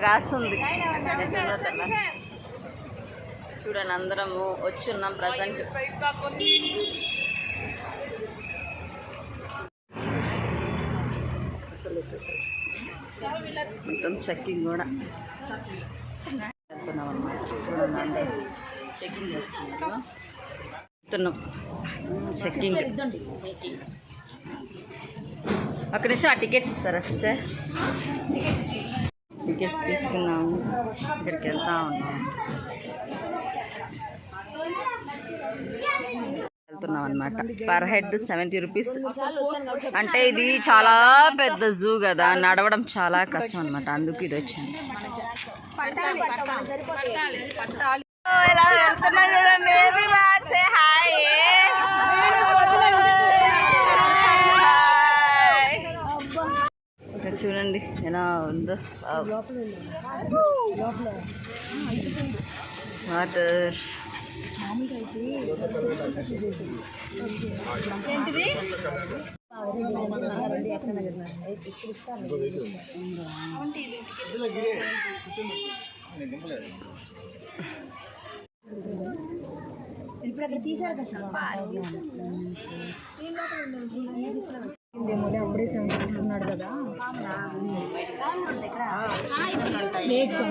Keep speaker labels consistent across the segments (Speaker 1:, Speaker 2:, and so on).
Speaker 1: కాస్తుంది. చూడండి అందరము వచ్చి ఉన్నాం ప్రజెంట్. అసలు మొత్తం చెక్కింగ్ కూడా వెళ్తున్నాం అన్నమాట. చూడండి అందరూ చెక్కింగ్ చేస్తున్నారు. చెక్కింగ్ అక్కడ నుంచి ఆ టికెట్స్ ఇస్తారా సిస్టర్? టికెట్స్ తీసుకున్నాము, ఇక్కడికి వెళ్తా ఉన్నాము. వెళ్తున్నాం అనమాట. Per head 70 rupees. అంటే ఇది చాలా పెద్ద జూ కదా, నడవడం చాలా కష్టం అనమాట, అందుకు ఇది వచ్చింది. ఎలా వెళ్తున్నా చూడండి. చూడండి ఎలా ఉందో వాటర్.
Speaker 2: ఇప్పుడు అక్కడ తీసారు కదా అప్పుడే ఉన్నాడు కదా. స్నేక్స్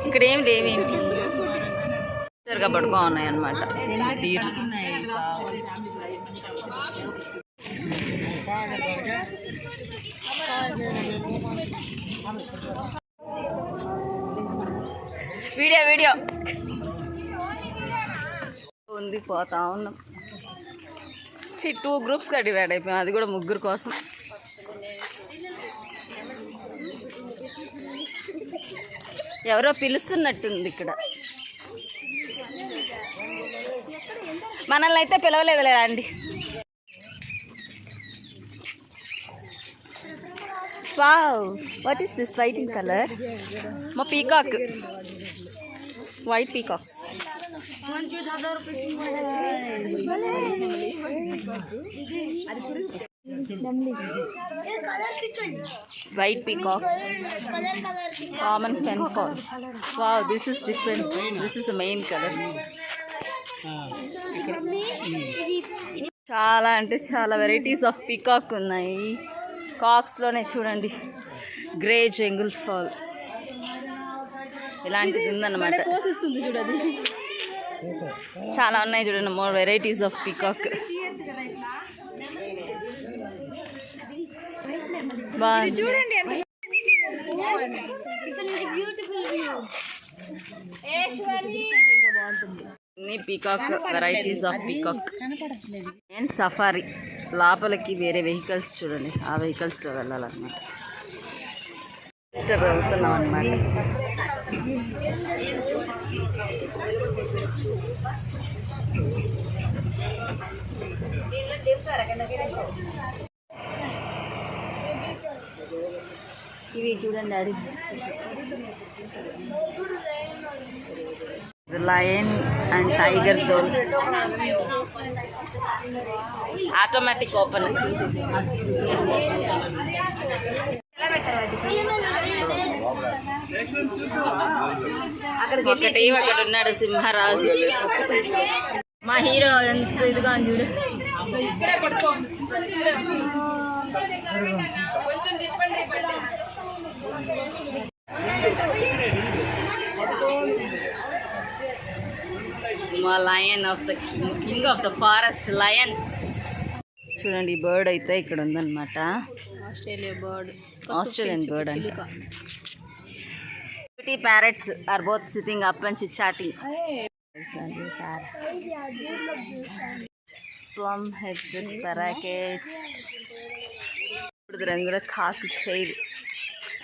Speaker 1: ఇక్కడ ఏం లేవేంటి, సరిగా పడుకో ఉన్నాయి అన్నమాట. వీడియో ఉంది, పోతా ఉన్నాం. 2 గ్రూప్స్గా డివైడ్ అయిపోయాం, అది కూడా 3 కోసం. ఎవరో పిలుస్తున్నట్టుంది ఇక్కడ. మనల్ని అయితే పిలవలేదులేరా అండి. Wow, what is this white in colour? మా peacock, white peacocks. White peacocks, common fenfowl. Wow, this is different. This is the main color. చాలా అంటే చాలా వెరైటీస్ ఆఫ్ పీకాక్ ఉన్నాయి. కాక్స్లోనే చూడండి గ్రే జంగుల్ ఫాల్ ఇలాంటిది ఉందన్నమాట. చాలా ఉన్నాయి చూడండి, మోర్ వెరైటీస్ ఆఫ్ పీకాక్. చూడండి peacock, varieties of peacock and safari. లోపలికి వేరే వెహికల్స్ చూడండి, ఆ వెహికల్స్లో వెళ్ళాలన్నమాట. వెళ్తున్నాం అన్నమాట. ఇవి చూడండి, అది lion and tiger zone. Automatic open. ఒకటి అక్కడ ఉన్నాడు సింహరాజు. మా హీరో ఎంత ఇదిగా చూడు. మా lion of the king of the forest lion. చూడండి ఈ బర్డ్ అయితే ఇక్కడ ఉందన్నమాట. ఆస్ట్రేలియన్ బర్డ్ అండి. Parrots are both sitting up and chatting. Plum head, parakeet, రంగుల కాకి చైల్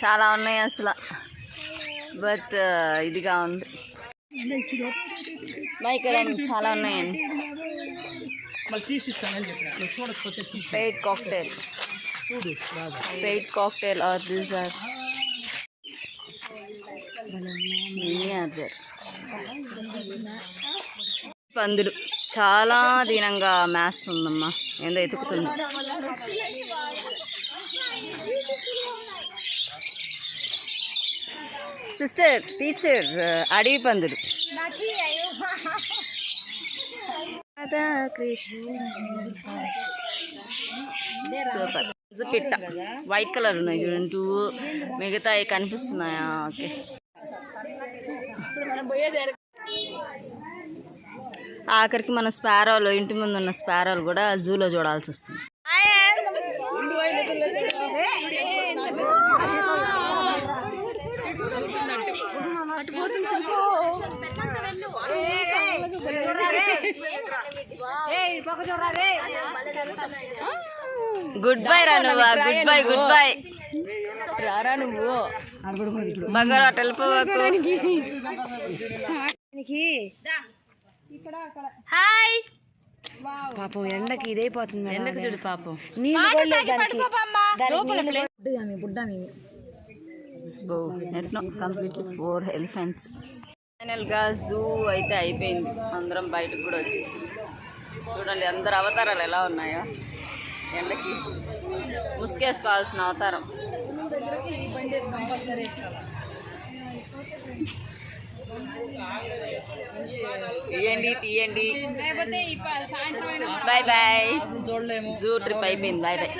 Speaker 1: చాలా ఉన్నాయి అసలు. బట్ ఇదిగా ఉంది. మా ఇక్కడ చాలా ఉన్నాయండి. పెయిడ్ కాక్టైల్, పెయిడ్ కాక్టైల్ ఆర్ దీస్ ఆర్ పందులు చాలా దీనంగా మేస్తుందమ్మా, ఏందో ఎతుకుతుంది.
Speaker 2: చూడండి
Speaker 1: సిస్టర్ టీచర్ అడవి పందులు సూపర్ పిట్ట వైట్ కలర్ ఉన్నాయి చూడండి 2 మిగతా కనిపిస్తున్నాయా ఓకే ఆఖరికి మన స్పారోలు ఇంటి ముందు ఉన్న స్పారోలు కూడా జూలో చూడాల్సి వస్తుంది గుడ్ బై రా నువ్వు గుడ్ బై రారా నువ్వు బంగారు అటు వెళ్ళిపోవాకు హాయ్
Speaker 2: పాపం ఎండకి ఇదైపోతుంది
Speaker 1: ఎండకు చూడు పాపం ఎట్నో కంప్లీట్లీ 4 ఎలిఫెంట్స్ ఫైనల్గా జూ అయితే అయిపోయింది అందరం బయటకు కూడా వచ్చేసి చూడండి అందరు అవతారాలు ఎలా ఉన్నాయో ఎండకి ముసుకేసుకోవాల్సిన అవతారం తీయండి బాయ్ బాయ్ జూ ట్రిప్ అయిపోయింది బాయ్ బాయ్